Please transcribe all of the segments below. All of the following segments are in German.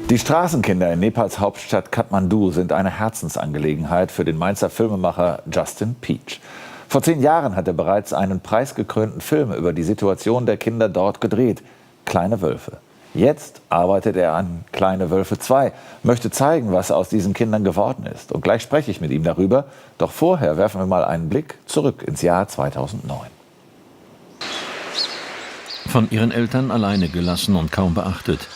Die Straßenkinder in Nepals Hauptstadt Kathmandu sind eine Herzensangelegenheit für den Mainzer Filmemacher Justin Peach. Vor 10 Jahren hat er bereits einen preisgekrönten Film über die Situation der Kinder dort gedreht, Kleine Wölfe. Jetzt arbeitet er an Kleine Wölfe 2, möchte zeigen, was aus diesen Kindern geworden ist. Und gleich spreche ich mit ihm darüber. Doch vorher werfen wir mal einen Blick zurück ins Jahr 2009. Von ihren Eltern alleine gelassen und kaum beachtet.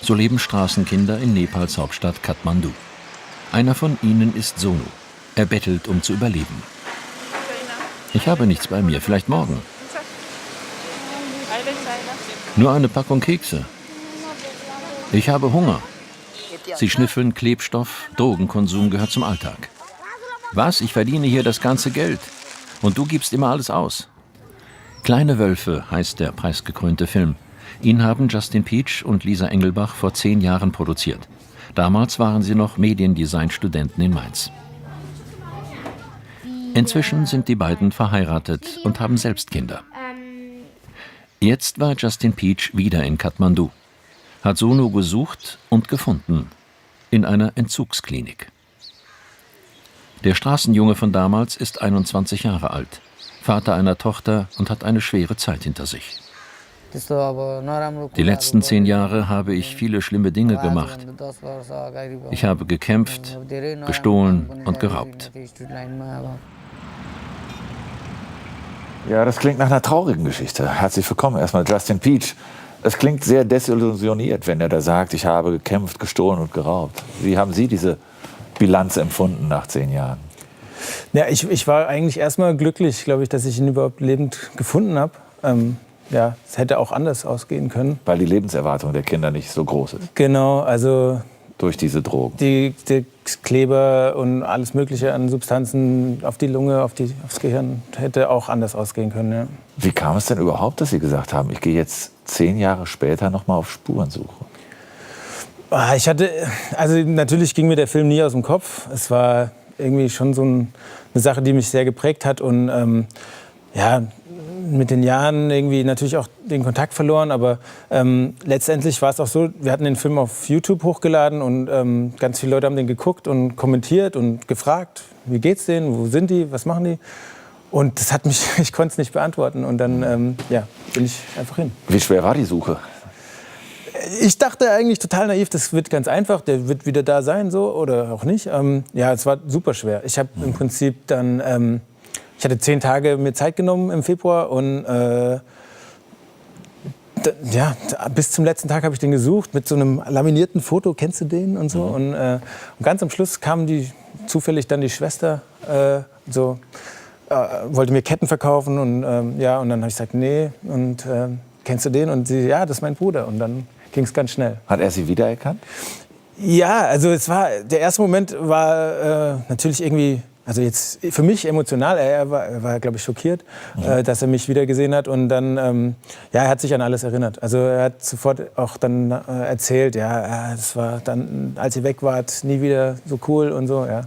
So leben Straßenkinder in Nepals Hauptstadt Kathmandu. Einer von ihnen ist Sonu. Er bettelt, um zu überleben. Ich habe nichts bei mir, vielleicht morgen. Nur eine Packung Kekse. Ich habe Hunger. Sie schnüffeln Klebstoff, Drogenkonsum gehört zum Alltag. Was? Ich verdiene hier das ganze Geld. Und du gibst immer alles aus. Kleine Wölfe heißt der preisgekrönte Film. Ihn haben Justin Peach und Lisa Engelbach vor 10 Jahren produziert. Damals waren sie noch Mediendesign-Studenten in Mainz. Inzwischen sind die beiden verheiratet und haben selbst Kinder. Jetzt war Justin Peach wieder in Kathmandu, hat Sonu gesucht und gefunden, in einer Entzugsklinik. Der Straßenjunge von damals ist 21 Jahre alt, Vater einer Tochter und hat eine schwere Zeit hinter sich. Die letzten 10 Jahre habe ich viele schlimme Dinge gemacht. Ich habe gekämpft, gestohlen und geraubt. Ja, das klingt nach einer traurigen Geschichte. Herzlich willkommen erstmal Justin Peach. Es klingt sehr desillusioniert, wenn er da sagt, ich habe gekämpft, gestohlen und geraubt. Wie haben Sie diese Bilanz empfunden nach 10 Jahren? Ja, ich war eigentlich erstmal glücklich, glaube ich, dass ich ihn überhaupt lebend gefunden habe. Ja, es hätte auch anders ausgehen können. Weil die Lebenserwartung der Kinder nicht so groß ist. Genau, also durch diese Drogen. Die Kleber und alles Mögliche an Substanzen auf die Lunge, aufs Gehirn hätte auch anders ausgehen können. Ja. Wie kam es denn überhaupt, dass Sie gesagt haben, ich gehe jetzt 10 Jahre später noch mal auf Spurensuche? Also natürlich ging mir der Film nie aus dem Kopf. Es war irgendwie schon so eine Sache, die mich sehr geprägt hat und ja, mit den Jahren irgendwie natürlich auch den Kontakt verloren, aber letztendlich war es auch so, wir hatten den Film auf YouTube hochgeladen und ganz viele Leute haben den geguckt und kommentiert und gefragt, wie geht's denen, wo sind die, was machen die? Und das hat mich, ich konnte es nicht beantworten und dann ja, bin ich einfach hin. Wie schwer war die Suche? Ich dachte eigentlich total naiv, das wird ganz einfach, der wird wieder da sein, so oder auch nicht. Ja, es war super schwer. Ich habe im Prinzip dann ich hatte 10 Tage mir Zeit genommen im Februar und ja, bis zum letzten Tag habe ich den gesucht mit so einem laminierten Foto, kennst du den und so. Und ganz am Schluss kam zufällig dann die Schwester, wollte mir Ketten verkaufen und ja, und dann habe ich gesagt, nee, und kennst du den? Und sie, ja, das ist mein Bruder. Und dann ging es ganz schnell. Hat er Sie wiedererkannt? Ja, also der erste Moment war natürlich irgendwie, also jetzt für mich emotional, er war glaube ich, schockiert, dass er mich wieder gesehen hat. Und dann, ja, er hat sich an alles erinnert. Also er hat sofort auch dann erzählt, ja, das war dann, als ihr weg wart, nie wieder so cool und so. Ja.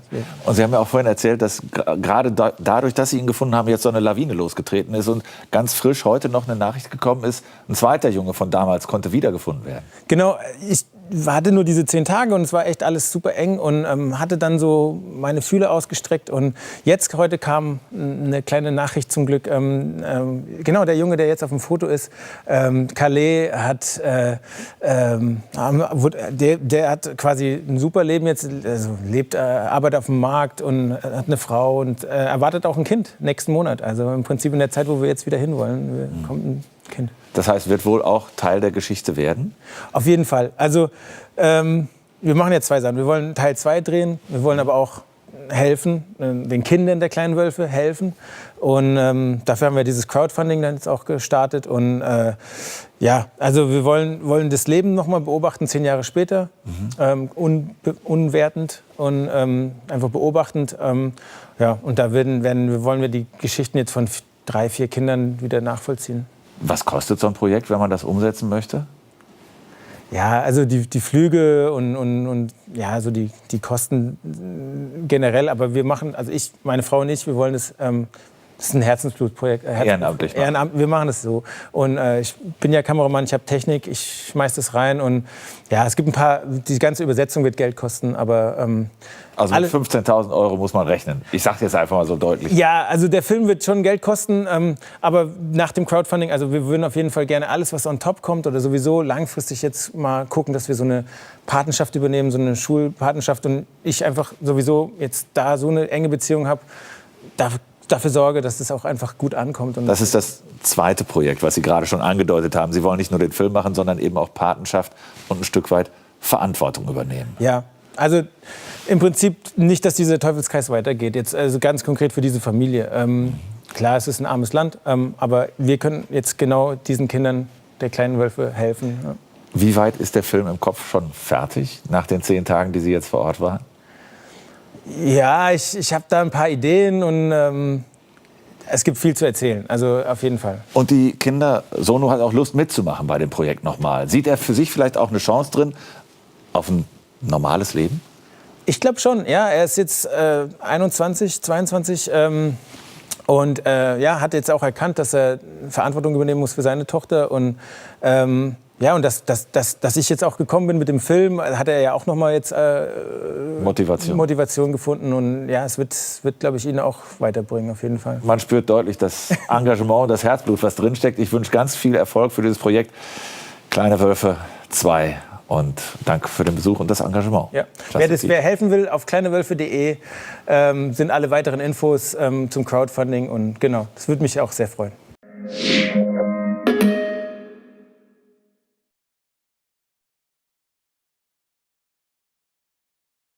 Und Sie haben ja auch vorhin erzählt, dass gerade dadurch, dass Sie ihn gefunden haben, jetzt so eine Lawine losgetreten ist und ganz frisch heute noch eine Nachricht gekommen ist, ein zweiter Junge von damals konnte wiedergefunden werden. Genau, ich hatte nur diese 10 Tage und es war echt alles super eng und hatte dann so meine Fühler ausgestreckt und jetzt heute kam eine kleine Nachricht zum Glück. Genau, der Junge, der jetzt auf dem Foto ist, Calais hat, der hat quasi ein super Leben jetzt, also arbeitet auf dem Markt und hat eine Frau und erwartet auch ein Kind nächsten Monat. Also im Prinzip in der Zeit, wo wir jetzt wieder hinwollen, kommt ein Kind. Das heißt, wird wohl auch Teil der Geschichte werden? Auf jeden Fall. Also wir machen jetzt 2 Sachen. Wir wollen Teil 2 drehen, wir wollen aber auch helfen, den Kindern der kleinen Wölfe helfen. Und dafür haben wir dieses Crowdfunding dann jetzt auch gestartet. Und ja, also wir wollen das Leben noch mal beobachten, 10 Jahre später, unwertend und einfach beobachtend. Ja, und da wollen wir die Geschichten jetzt von 3, 4 Kindern wieder nachvollziehen. Was kostet so ein Projekt, wenn man das umsetzen möchte? Ja, also die Flüge und ja, so die Kosten generell. Aber wir machen, also meine Frau und ich, wir wollen das Das ist ein Herzensblutprojekt. Ehrenamtlich. Wir machen es so. Und ich bin ja Kameramann, ich habe Technik, ich schmeiß das rein. Und ja, es gibt die ganze Übersetzung wird Geld kosten, aber... Also mit 15.000 € muss man rechnen. Ich sage jetzt einfach mal so deutlich. Ja, also der Film wird schon Geld kosten, aber nach dem Crowdfunding, also wir würden auf jeden Fall gerne alles, was on top kommt oder sowieso langfristig jetzt mal gucken, dass wir so eine Patenschaft übernehmen, so eine Schulpatenschaft und ich einfach sowieso jetzt da so eine enge Beziehung habe, dafür sorge, dass es auch einfach gut ankommt. Und das ist das zweite Projekt, was Sie gerade schon angedeutet haben. Sie wollen nicht nur den Film machen, sondern eben auch Patenschaft und ein Stück weit Verantwortung übernehmen. Ja, also im Prinzip nicht, dass dieser Teufelskreis weitergeht. Jetzt also ganz konkret für diese Familie. Klar, es ist ein armes Land, aber wir können jetzt genau diesen Kindern der kleinen Wölfe helfen. Ja. Wie weit ist der Film im Kopf schon fertig, nach den 10 Tagen, die Sie jetzt vor Ort waren? Ja, ich habe da ein paar Ideen und es gibt viel zu erzählen, also auf jeden Fall. Und die Kinder, Sono hat auch Lust mitzumachen bei dem Projekt nochmal. Sieht er für sich vielleicht auch eine Chance drin auf ein normales Leben? Ich glaube schon, ja. Er ist jetzt 21, 22 und hat jetzt auch erkannt, dass er Verantwortung übernehmen muss für seine Tochter. Und ja, und dass ich jetzt auch gekommen bin mit dem Film, hat er ja auch noch mal jetzt Motivation gefunden. Und ja, es wird glaube ich, ihn auch weiterbringen, auf jeden Fall. Man spürt deutlich das Engagement und das Herzblut, was drinsteckt. Ich wünsche ganz viel Erfolg für dieses Projekt Kleine Wölfe 2. Und danke für den Besuch und das Engagement. Ja. Wer helfen will, auf kleinewölfe.de sind alle weiteren Infos zum Crowdfunding. Und genau, das würde mich auch sehr freuen.